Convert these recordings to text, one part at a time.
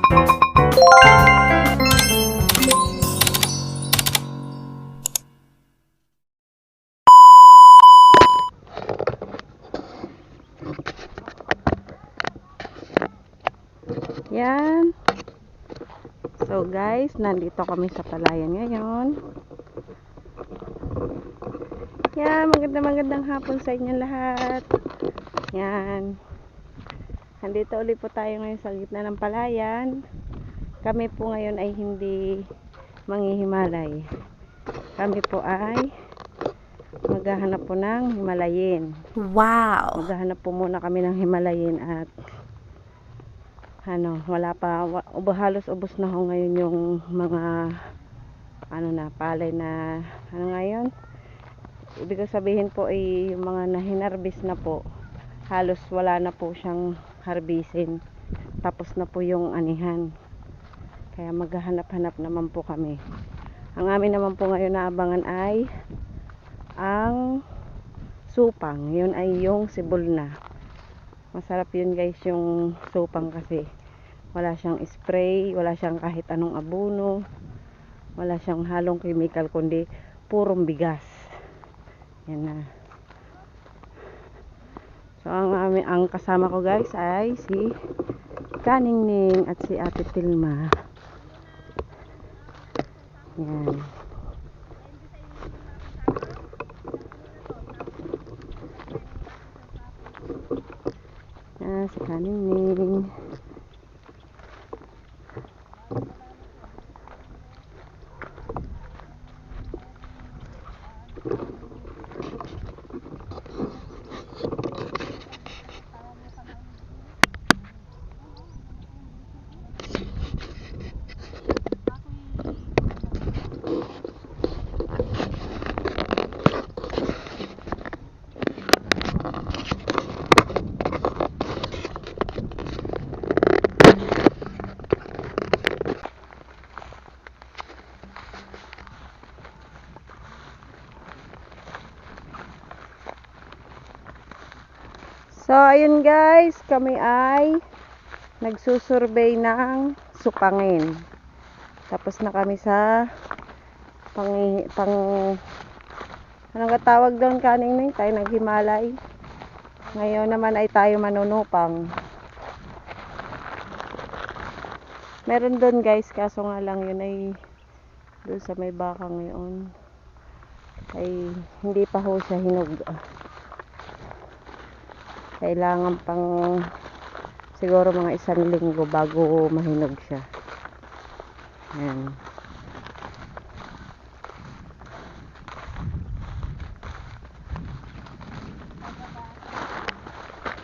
Yan. So guys, nandito kami sa palayan ngayon. Yan, magandang hapon sa inyo lahat. Yan. Nandito ulit po tayo ngayon sa gitna ng palayan. Kami po ngayon ay hindi manghihimalay. Kami po ay maghahanap po ng himalayin. Wow! Maghahanap po muna kami ng himalayin at wala pa, halos ubos na ho ngayon yung mga palay na ngayon. Ibig sabihin po ay yung mga nahinarbis na po, halos wala na po siyang harbisin. Tapos na po yung anihan. Kaya maghahanap-hanap naman po kami. Ang amin naman po ngayon na abangan ay ang supang. Yun ay yung sibol na. Masarap yun guys, yung supang kasi wala siyang spray, wala siyang kahit anong abono, wala siyang halong chemical kundi purong bigas. Yan na. So ang kasama ko guys ay si Kaningning at si Ate Tilma. Yan. Yan si Kaningning. So, ayun guys, kami ay nagsusurvey ng supangin. Tapos na kami sa anong tawag doon, Kaningning? Tayo naghimalay. Ngayon naman ay tayo manunupang. Meron doon guys, kaso nga lang yun ay doon sa may baka ngayon. Ay hindi pa ho siya hinog. Kailangan pang siguro mga 1 linggo bago mahinog siya. Ayan.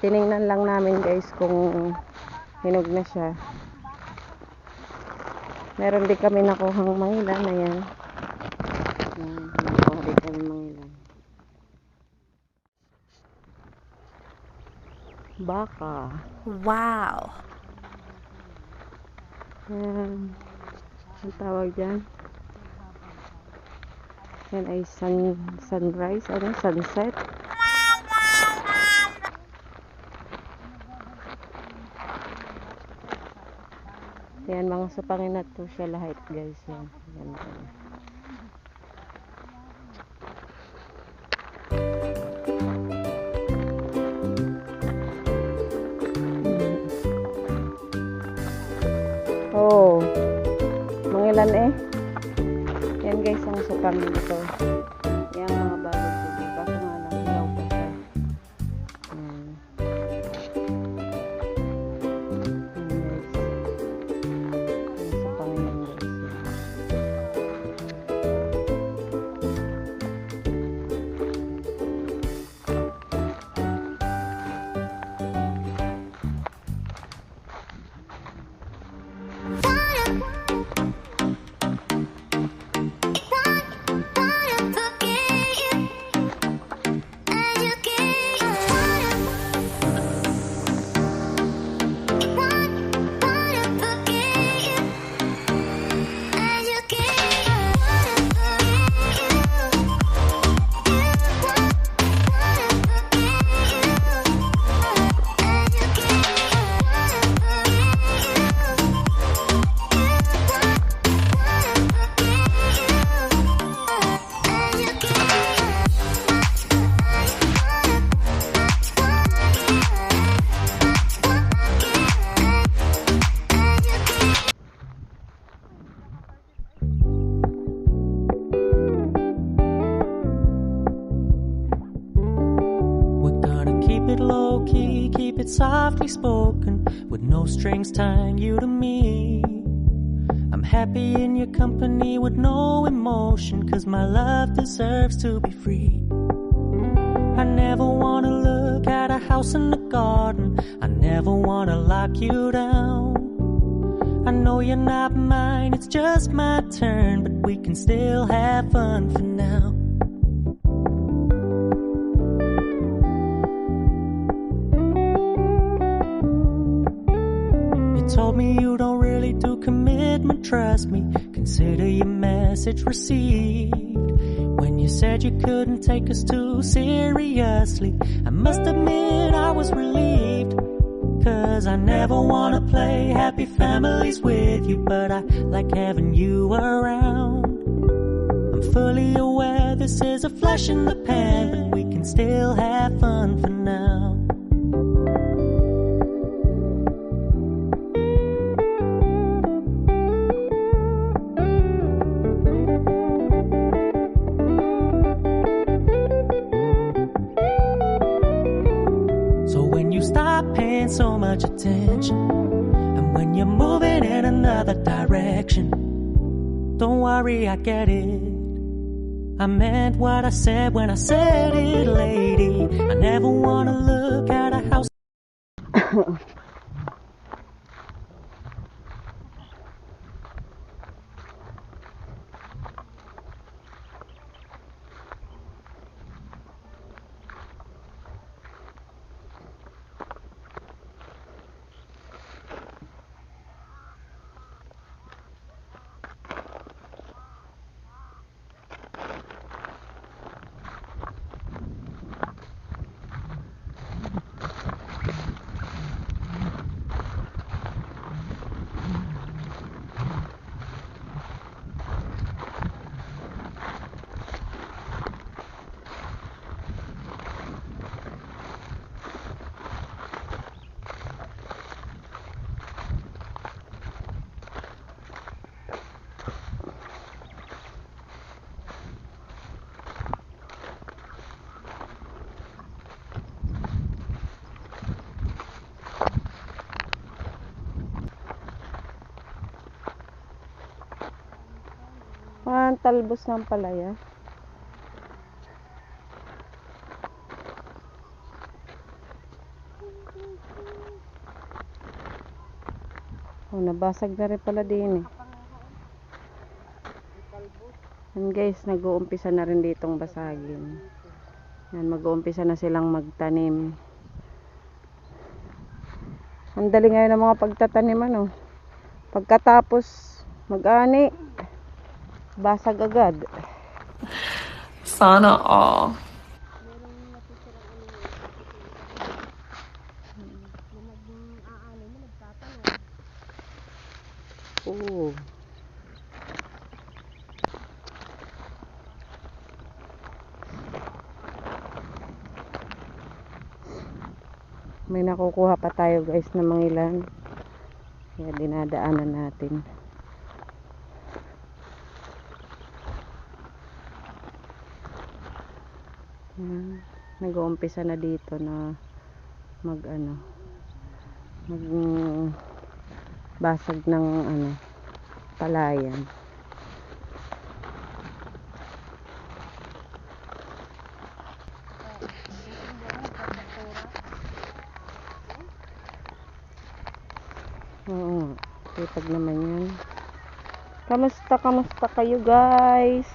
Tiningnan lang namin guys kung hinog na siya. Meron din kami nakuhang mangilan. Ayan. Nakuha din kami mangilan. Baka. Wow! Ang tawag dyan. Yan ay sunrise, sunset. Yan, mga supangin na to siya lahat guys. Yan. Yan. Oh, mangilan eh. Yan guys, ang supang dito. Yan mga bagay dito. Kaso nga lang, hilaw pa siya. Yan guys. Ang supang yan guys. softly spoken, with no strings tying you to me. I'm happy in your company with no emotion, 'cause my love deserves to be free. I never wanna look at a house in the garden, I never wanna lock you down. I know you're not mine, it's just my turn, but we can still have fun for now. You told me you don't really do commitment, trust me, consider your message received. When you said you couldn't take us too seriously, I must admit I was relieved. 'Cause I never wanna play happy families with you, but I like having you around. I'm fully aware this is a flash in the pan, but we can still have fun for now. Stop paying so much attention, and when you're moving in another direction, don't worry, I get it. I meant what I said when I said it, lady. I never wanna look at a house. Talbos ng palaya. Oh, nabasag na rin pala din eh. Yan guys, nag-uumpisa na rin ditong basagin. Yan, mag-uumpisa na silang magtanim. Ang dali ngayon ng mga pagtatanim, ano. Pagkatapos mag-ani, basag agad. Sana all. Oo. May nakukuha pa tayo guys na mangilan. Kaya dinadaanan natin. Nag-uumpisa na dito na mag basag ng palayan. Oo, sipag naman yan. Kamusta kayo guys?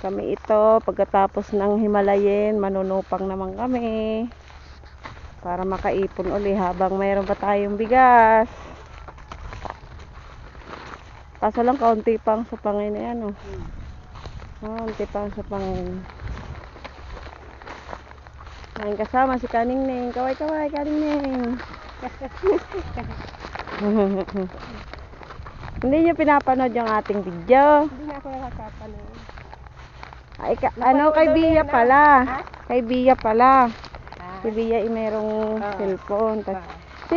Kami ito, pagkatapos ng Himalayan, manunupang naman kami para makaipon uli habang mayroon pa tayong bigas. Kaso lang kaunti pang sa pangin yan, oh. Kaunti pang sa pangin. Ngayon kasama si Kaningning. Kaway Kaningning. Hindi niyo pinapanood yung ating video? Hindi na ako nakakapanood. Ay, kay Bia pala. Kay Bia pala. Si Bia ay merong cellphone. Si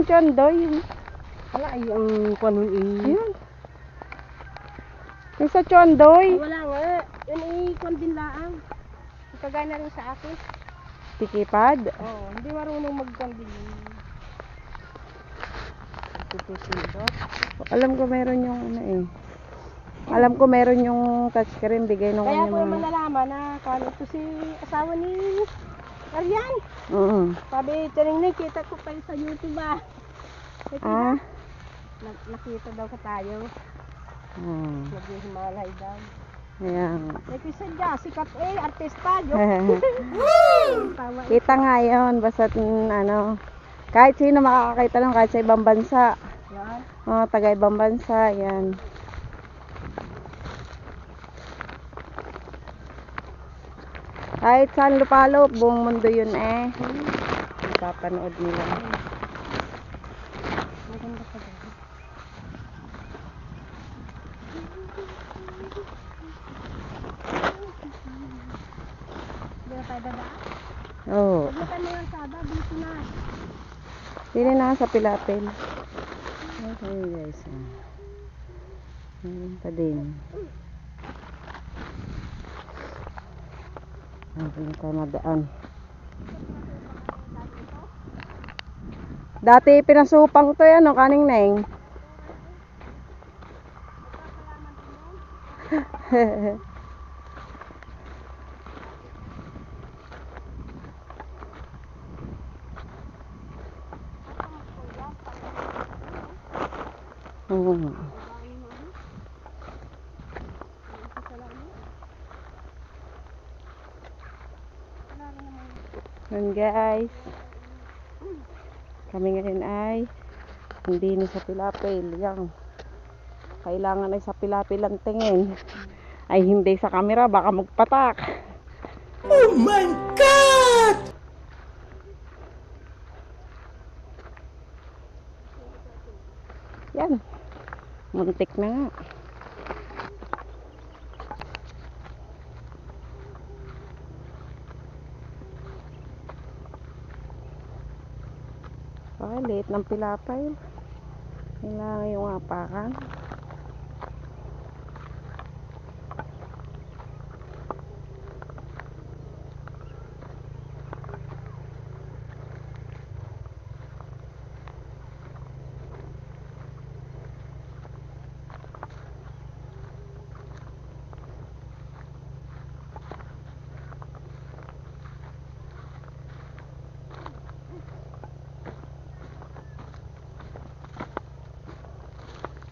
Chondoy. Wala ay ang kanon Ayun. Yung sa Chondoy. Wala nga. Yun ay kon din laang. Kagaya na rin sa akin. sticky pad. Oo, hindi marunong magkanding. Pupusindot. Alam ko meron yung ano eh. Alam ko meron yung touchscreen bigay nung Kaya kanya ko mga. malalaman na kung ito si asawa ni Arian. Oo. Sabi, tinignan, kita ko pa sa YouTube ah. Ah. Nakita daw ka tayo. Ah. Naghihimalay daw. Ayan. Nagkisadya, sikat artista. Tawa Kita nga yun. Basta ano. Kahit sino makakakita lang. Kahit sa ibang bansa. yan. Taga ibang bansa. Yan. Kahit saan lupalop, buong mundo yun eh. Napapanood nila. Maganda pa daw. Hindi na tayo dadaan? Oo. Pagitan mo yung sada, dito na. Dili na sa Pilapil. Okay guys. Meron pa din. Hindi tayo madaan. Dati pinasupang to yan, kaning neng. Yan guys. Kami ngayon ay hindi na sa Pilapil. Yan. Kailangan ay sa Pilapil ang tingin. Ay hindi sa camera, baka magpatak. Oh my God! Yan. Muntik na nga. Ay, liit ng Pilapil. Kailangan yung apakan.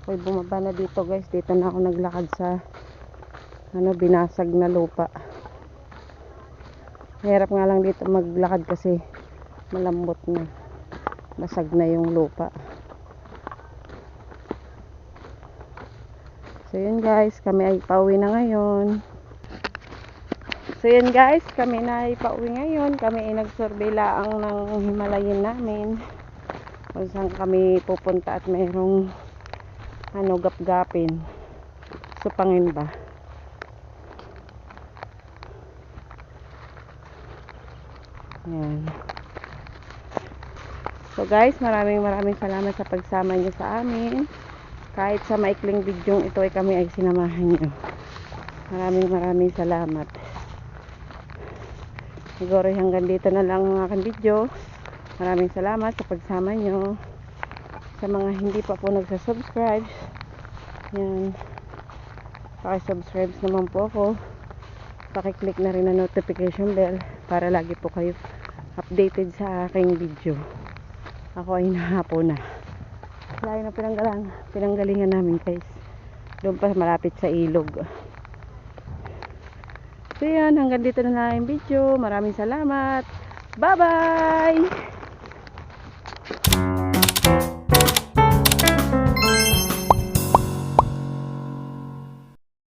Ako'y bumaba na dito guys. Dito na ako naglakad sa binasag na lupa. Hirap nga lang dito maglakad kasi malambot na. Basag na yung lupa. So yun guys, kami ay pauwi na ngayon. Kami ay nag-survey laang ng Himalayan namin. Kung saan kami pupunta at mayroong gap-gapin. Supangin ba? Yan. So guys, maraming salamat sa pagsama niyo sa amin. Kahit sa maikling video ito ay kami ay sinamahan niyo. Maraming salamat. Siguro hanggang dito na lang ang aking video. Maraming salamat sa pagsama niyo. Sa mga hindi pa po nagsasubscribe, yan, paki-subscribe naman po ako. Paki-click na rin ang notification bell para lagi po kayo updated sa aking video. Ako ay nahapo na. Layo na pinanggalingan namin guys. Doon pa malapit sa ilog. So yan, hanggang dito na lang ang video. Maraming salamat. Bye bye!